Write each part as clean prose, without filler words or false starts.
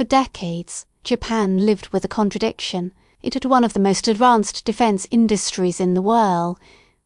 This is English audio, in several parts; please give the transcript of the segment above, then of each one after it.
For decades, Japan lived with a contradiction. It had one of the most advanced defense industries in the world,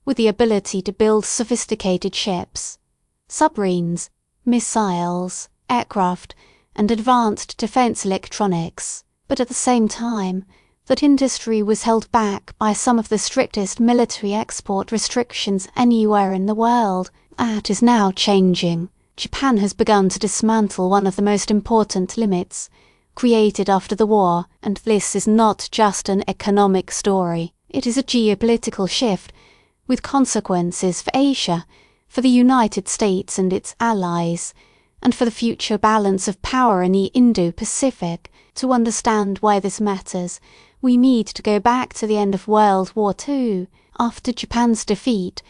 with the ability to build sophisticated ships, submarines, missiles, aircraft, and advanced defense electronics. But at the same time, that industry was held back by some of the strictest military export restrictions anywhere in the world. That is now changing. Japan has begun to dismantle one of the most important limits created after the war, and this is not just an economic story. It is a geopolitical shift, with consequences for Asia, for the United States and its allies, and for the future balance of power in the Indo Pacific. To understand why this matters, we need to go back to the end of World War II. After Japan's defeat,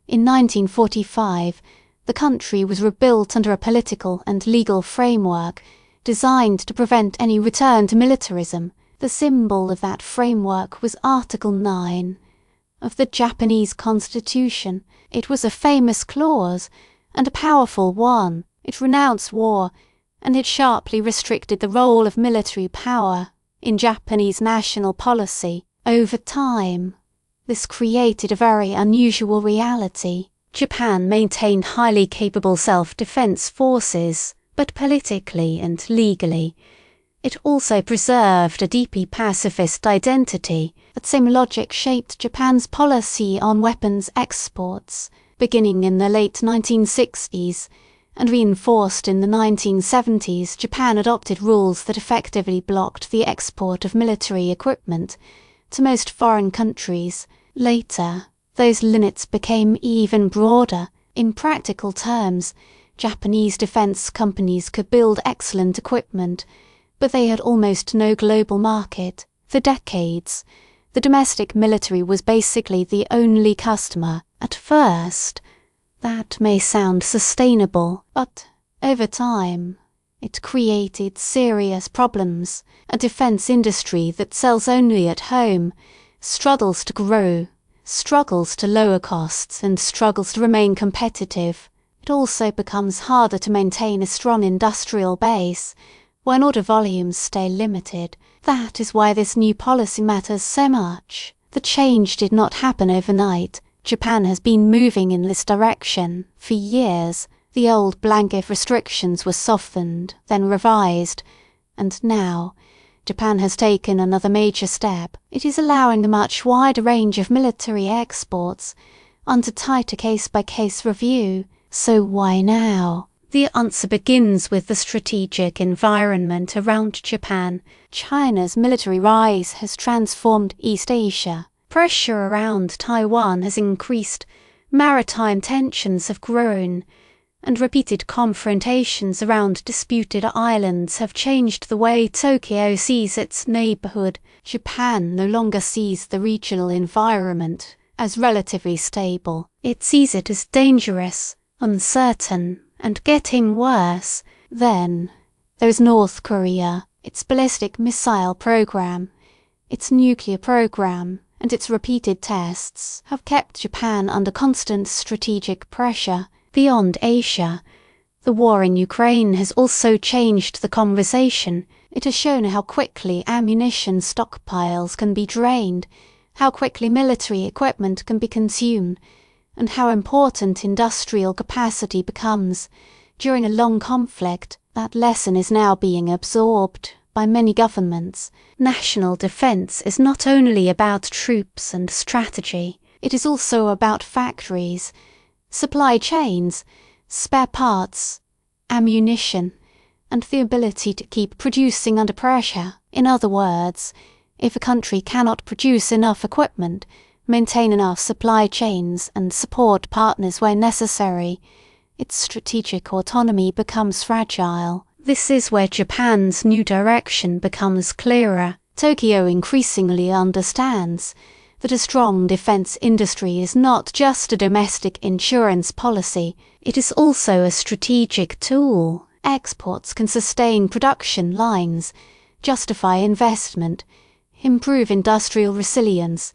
in 1945, the country was rebuilt under a political and legal framework designed to prevent any return to militarism. The symbol of that framework was Article 9 of the Japanese Constitution. It was a famous clause, and a powerful one. It renounced war, and it sharply restricted the role of military power in Japanese national policy. Over time, this created a very unusual reality. Japan maintained highly capable self-defense forces, but politically and legally, it also preserved a deeply pacifist identity. That same logic shaped Japan's policy on weapons exports, beginning in the late 1960s, and reinforced in the 1970s. Japan adopted rules that effectively blocked the export of military equipment to most foreign countries. Later, those limits became even broader. In practical terms, Japanese defense companies could build excellent equipment, but they had almost no global market. For decades, the domestic military was basically the only customer. At first, that may sound sustainable, but over time, it created serious problems. A defense industry that sells only at home struggles to grow, struggles to lower costs, and struggles to remain competitive. It also becomes harder to maintain a strong industrial base when order volumes stay limited. That is why this new policy matters so much. The change did not happen overnight. Japan has been moving in this direction for years. The old blanket restrictions were softened, then revised, and now Japan has taken another major step. It is allowing a much wider range of military exports under tighter case-by-case review. So why now? The answer begins with the strategic environment around Japan. China's military rise has transformed East Asia. Pressure around Taiwan has increased, maritime tensions have grown, and repeated confrontations around disputed islands have changed the way Tokyo sees its neighborhood. Japan no longer sees the regional environment as relatively stable. It sees it as dangerous, uncertain, and getting worse. Then there is North Korea, its ballistic missile program, its nuclear program, and its repeated tests have kept Japan under constant strategic pressure. Beyond Asia, the war in Ukraine has also changed the conversation. It has shown how quickly ammunition stockpiles can be drained, how quickly military equipment can be consumed, and how important industrial capacity becomes during a long conflict. That lesson is now being absorbed by many governments. National defense is not only about troops and strategy, it is also about factories, supply chains, spare parts, ammunition, and the ability to keep producing under pressure. In other words, if a country cannot produce enough equipment, maintain enough supply chains, and support partners where necessary, its strategic autonomy becomes fragile. This is where Japan's new direction becomes clearer. Tokyo increasingly understands that a strong defense industry is not just a domestic insurance policy, it is also a strategic tool. Exports can sustain production lines, justify investment, improve industrial resilience,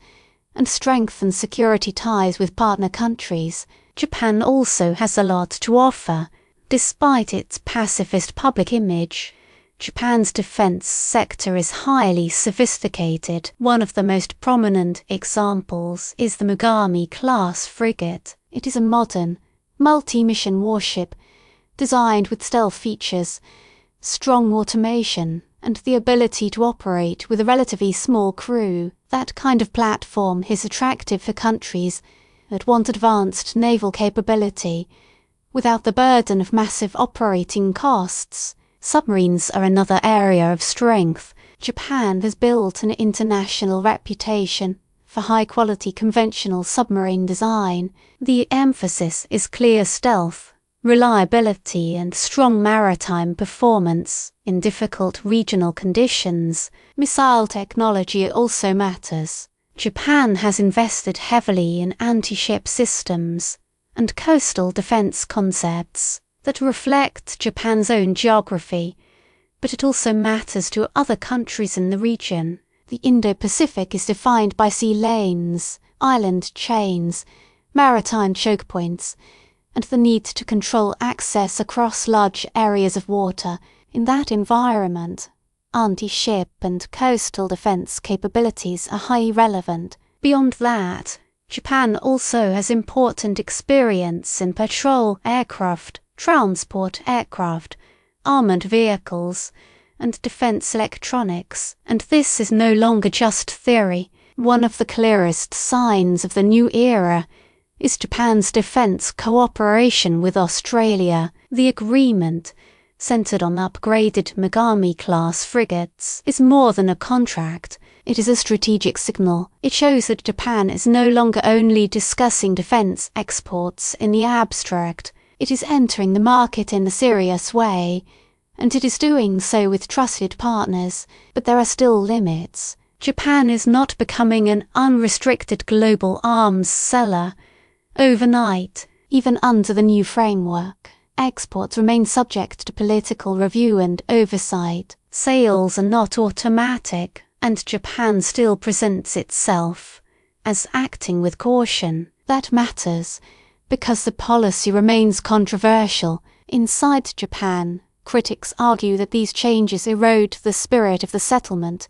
and strengthen security ties with partner countries. Japan also has a lot to offer. Despite its pacifist public image, Japan's defense sector is highly sophisticated. One of the most prominent examples is the Mogami-class frigate. It is a modern, multi-mission warship designed with stealth features, strong automation, and the ability to operate with a relatively small crew. That kind of platform is attractive for countries that want advanced naval capability without the burden of massive operating costs. Submarines are another area of strength. Japan has built an international reputation for high-quality conventional submarine design. The emphasis is clear stealth, reliability, and strong maritime performance in difficult regional conditions. Missile technology also matters. Japan has invested heavily in anti-ship systems and coastal defense concepts that reflect Japan's own geography, but it also matters to other countries in the region. The Indo Pacific is defined by sea lanes, island chains, maritime choke points, and the need to control access across large areas of water. In that environment, anti-ship and coastal defense capabilities are highly relevant. Beyond that, Japan also has important experience in patrol aircraft, transport aircraft, armoured vehicles, and defence electronics. And this is no longer just theory. One of the clearest signs of the new era is Japan's defence cooperation with Australia. The agreement, centred on upgraded Mogami-class frigates, is more than a contract. It is a strategic signal. It shows that Japan is no longer only discussing defence exports in the abstract. It is entering the market in a serious way, and it is doing so with trusted partners. But there are still limits. Japan is not becoming an unrestricted global arms seller overnight. Even under the new framework, exports remain subject to political review and oversight. Sales are not automatic, and Japan still presents itself as acting with caution. That matters because the policy remains controversial. Inside Japan, critics argue that these changes erode the spirit of the settlement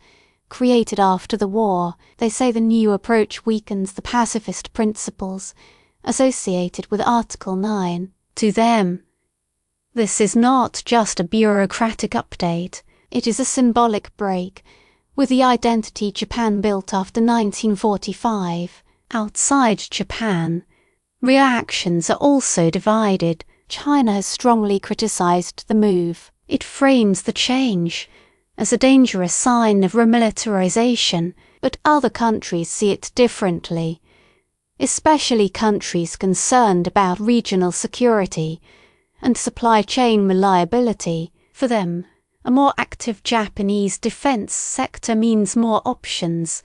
created after the war. They say the new approach weakens the pacifist principles associated with Article 9. To them, this is not just a bureaucratic update, it is a symbolic break with the identity Japan built after 1945. Outside Japan, reactions are also divided. China has strongly criticized the move. It frames the change as a dangerous sign of remilitarization, but other countries see it differently, especially countries concerned about regional security and supply chain reliability. For them, a more active Japanese defense sector means more options,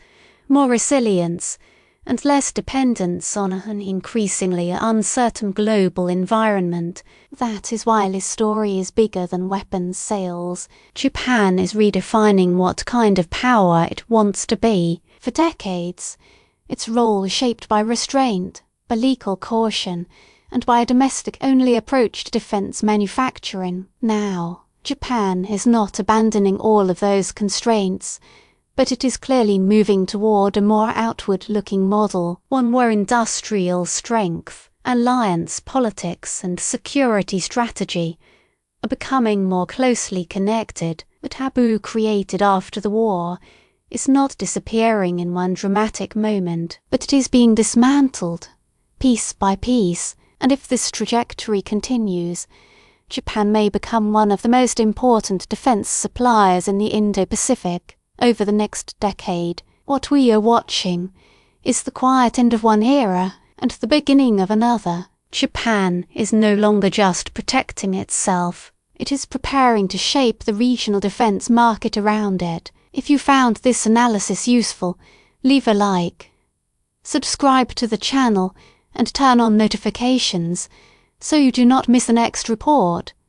more resilience, and less dependence on an increasingly uncertain global environment. That is why this story is bigger than weapons sales. Japan is redefining what kind of power it wants to be. For decades, its role was shaped by restraint, by legal caution, and by a domestic-only approach to defense manufacturing. Now, Japan is not abandoning all of those constraints, but it is clearly moving toward a more outward-looking model, one where industrial strength, alliance politics, and security strategy are becoming more closely connected. The taboo created after the war is not disappearing in one dramatic moment, but it is being dismantled, piece by piece, and if this trajectory continues, Japan may become one of the most important defense suppliers in the Indo-Pacific. Over the next decade, what we are watching is the quiet end of one era and the beginning of another. Japan is no longer just protecting itself, it is preparing to shape the regional defense market around it. If you found this analysis useful, leave a like, subscribe to the channel, and turn on notifications so you do not miss the next report.